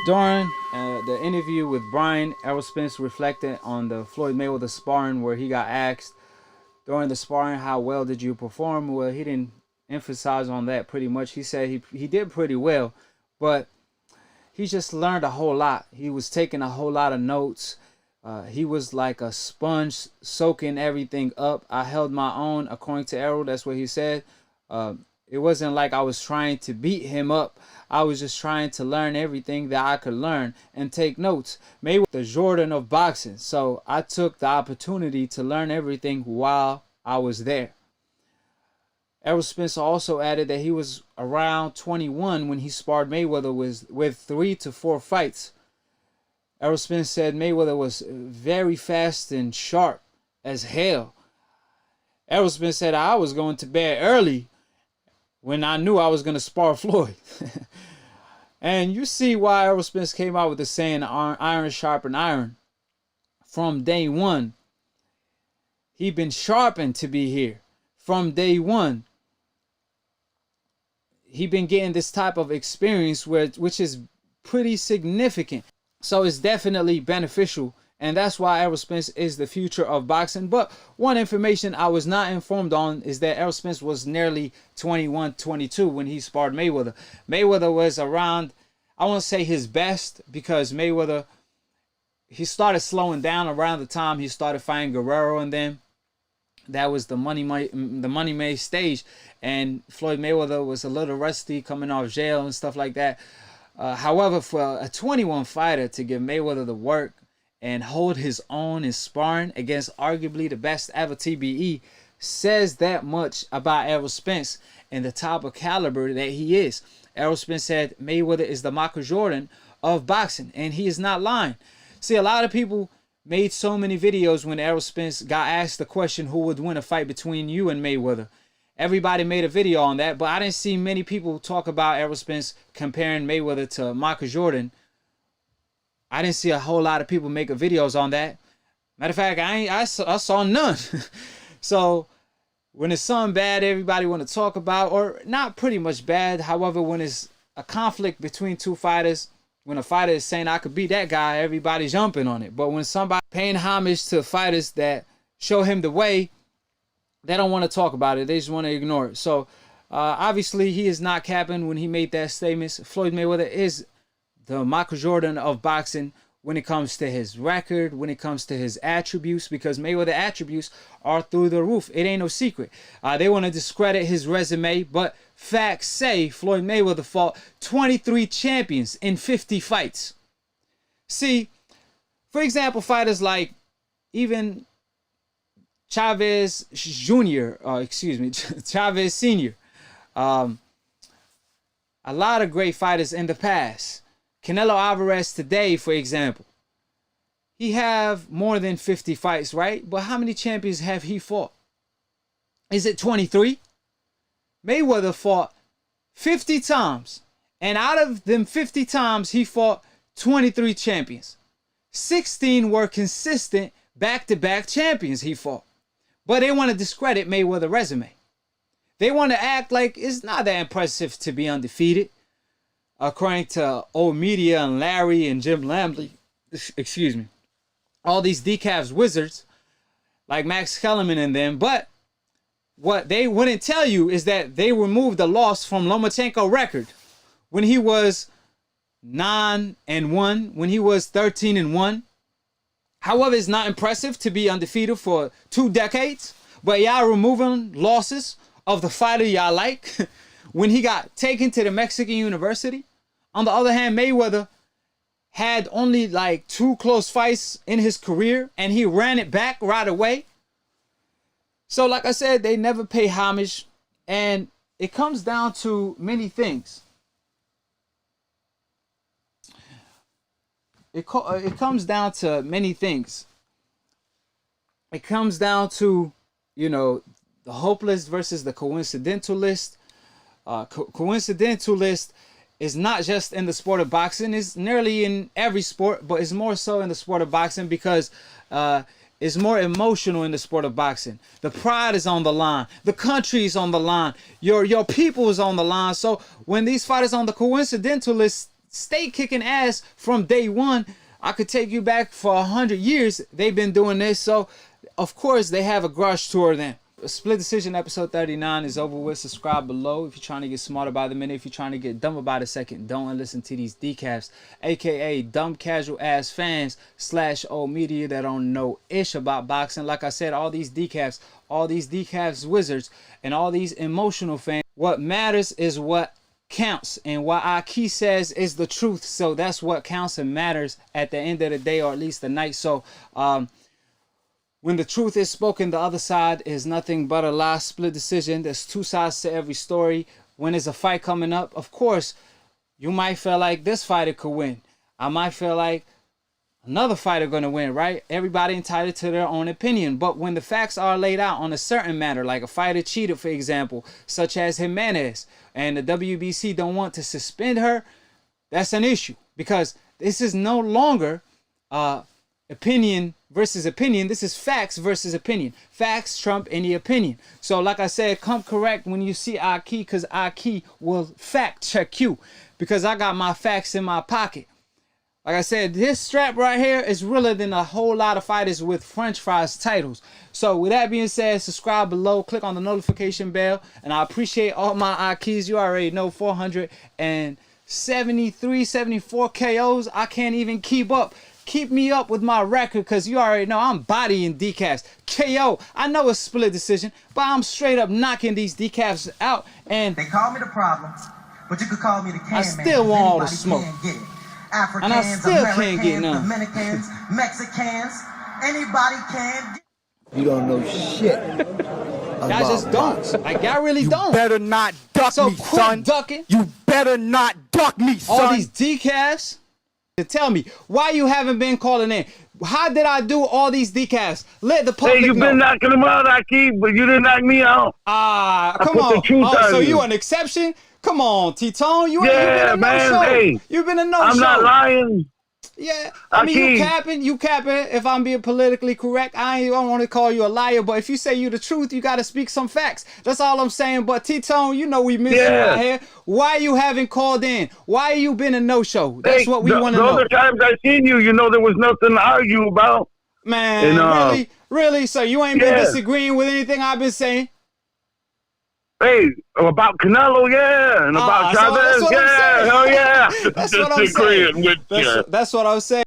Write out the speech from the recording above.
During the interview with Brian, Errol Spence reflected on the Floyd Mayweather sparring where he got asked during the sparring, how well did you perform? Well, he didn't emphasize on that pretty much. He said he did pretty well, but he just learned a whole lot. He was taking a whole lot of notes. He was like a sponge soaking everything up. I held my own, according to Errol. That's what he said. It wasn't like I was trying to beat him up. I was just trying to learn everything that I could learn and take notes. Mayweather, the Jordan of boxing. So I took the opportunity to learn everything while I was there. Errol Spence also added that he was around 21 when he sparred Mayweather with 3 to 4 fights. Errol Spence said Mayweather was very fast and sharp as hell. Errol Spence said I was going to bed early when I knew I was going to spar Floyd. And you see why Errol Spence came out with the saying, iron sharpen iron. From day one, he been sharpened to be here. From day one, he been getting this type of experience which is pretty significant. So it's definitely beneficial. And that's why Errol Spence is the future of boxing. But one information I was not informed on is that Errol Spence was nearly 21, 22 when he sparred Mayweather. Mayweather was around, I won't say his best, because Mayweather, he started slowing down around the time he started fighting Guerrero, and then that was the Money May stage. And Floyd Mayweather was a little rusty coming off jail and stuff like that. However, for a 21 fighter to give Mayweather the work and hold his own in sparring against arguably the best ever TBE says that much about Errol Spence and the type of caliber that he is. Errol Spence said Mayweather is the Michael Jordan of boxing, and he is not lying. See, a lot of people made so many videos when Errol Spence got asked the question, who would win a fight between you and Mayweather? Everybody made a video on that, but I didn't see many people talk about Errol Spence comparing Mayweather to Michael Jordan. I didn't see a whole lot of people making videos on that. Matter of fact, I saw none. So when it's something bad everybody want to talk about, or not pretty much bad, however, when it's a conflict between two fighters, when a fighter is saying I could beat that guy, everybody's jumping on it. But when somebody paying homage to fighters that show him the way, they don't want to talk about it. They just want to ignore it. So obviously he is not capping when he made that statement. Floyd Mayweather is the Michael Jordan of boxing when it comes to his record, when it comes to his attributes, because Mayweather attributes are through the roof. It ain't no secret. They want to discredit his resume, but facts say Floyd Mayweather fought 23 champions in 50 fights. See, for example, fighters like even Chavez Jr., Chavez Sr., a lot of great fighters in the past. Canelo Alvarez today, for example, he have more than 50 fights, right? But how many champions have he fought? Is it 23? Mayweather fought 50 times. And out of them 50 times, he fought 23 champions. 16 were consistent back-to-back champions he fought. But they want to discredit Mayweather's resume. They want to act like it's not that impressive to be undefeated. According to old media and Larry and Jim Lampley, excuse me, all these decaf wizards like Max Kellerman and them. But what they wouldn't tell you is that they removed the loss from Lomachenko's record when he was 9-1, when he was 13-1. However, it's not impressive to be undefeated for 2 decades, but y'all removing losses of the fighter y'all like when he got taken to the Mexican university. On the other hand, Mayweather had only like 2 close fights in his career, and he ran it back right away. So like I said, they never pay homage, and it comes down to many things. It comes down to many things. It comes down to, you know, the hopeless versus the coincidentalist. Coincidentalist is not just in the sport of boxing. It's nearly in every sport, but it's more so in the sport of boxing because it's more emotional in the sport of boxing. The pride is on the line. The country is on the line. Your people is on the line. So when these fighters on the coincidentalist stay kicking ass from day one. I could take you back for 100 years. They've been doing this. So, of course, they have a grudge toward them. Split Decision episode 39 is over with. Subscribe below if you're trying to get smarter by the minute. If you're trying to get dumber by the second, don't listen to these decaps, aka dumb casual ass fans / old media that don't know ish about boxing. Like I said, all these decaps wizards, and all these emotional fans, what matters is what counts, and what Akhi says is the truth. So that's what counts and matters at the end of the day, or at least the night. So when the truth is spoken, the other side is nothing but a lie. Split decision. There's two sides to every story. When there's a fight coming up, of course, you might feel like this fighter could win. I might feel like another fighter going to win, right? Everybody entitled to their own opinion. But when the facts are laid out on a certain matter, like a fighter cheated, for example, such as Jimenez, and the WBC don't want to suspend her, that's an issue. Because this is no longer opinion versus opinion. This is facts versus opinion. Facts trump any opinion. So like I said, come correct when you see Akhi, because Akhi will fact check you, because I got my facts in my pocket. Like I said, this strap right here is realer than a whole lot of fighters with French fries titles. So with that being said, subscribe below, click on the notification bell, and I appreciate all my Akhis. You already know, 473, 74 KOs. I can't even keep up. Keep me up with my record, because you already know I'm bodying decaps. KO. I know it's split decision, but I'm straight up knocking these decaps out. And they call me the problem, but you could call me the can man. I still want all the smoke. Africans, and I still Americans, can't get none. Dominicans, Mexicans, anybody can. You don't know shit. Y'all just don't. Like, y'all really don't. You better not duck me, quit son. Ducking. You better not duck me, son. All these decafs. Tell me, why you haven't been calling in? How did I do all these decafs? Let the public know. Hey, you've been knocking them out, Akhi, but you didn't knock me out. Come on. Oh, so you an exception? Come on, T-Tone. You been a no-show. Hey, You've been a no-show. I'm not lying. Yeah, I mean, you capping. If I'm being politically correct, I don't want to call you a liar, but if you say you the truth, you got to speak some facts. That's all I'm saying. But T-Tone, you know we miss you out here. Why you haven't called in? Why you been a no-show? That's what we want to know. The other times I seen you, you know there was nothing to argue about. Man, and, really? So you ain't been disagreeing with anything I've been saying? Hey, about Canelo, yeah, and about Chavez, hell yeah. That's what I'm saying. With you. That's what I'm saying.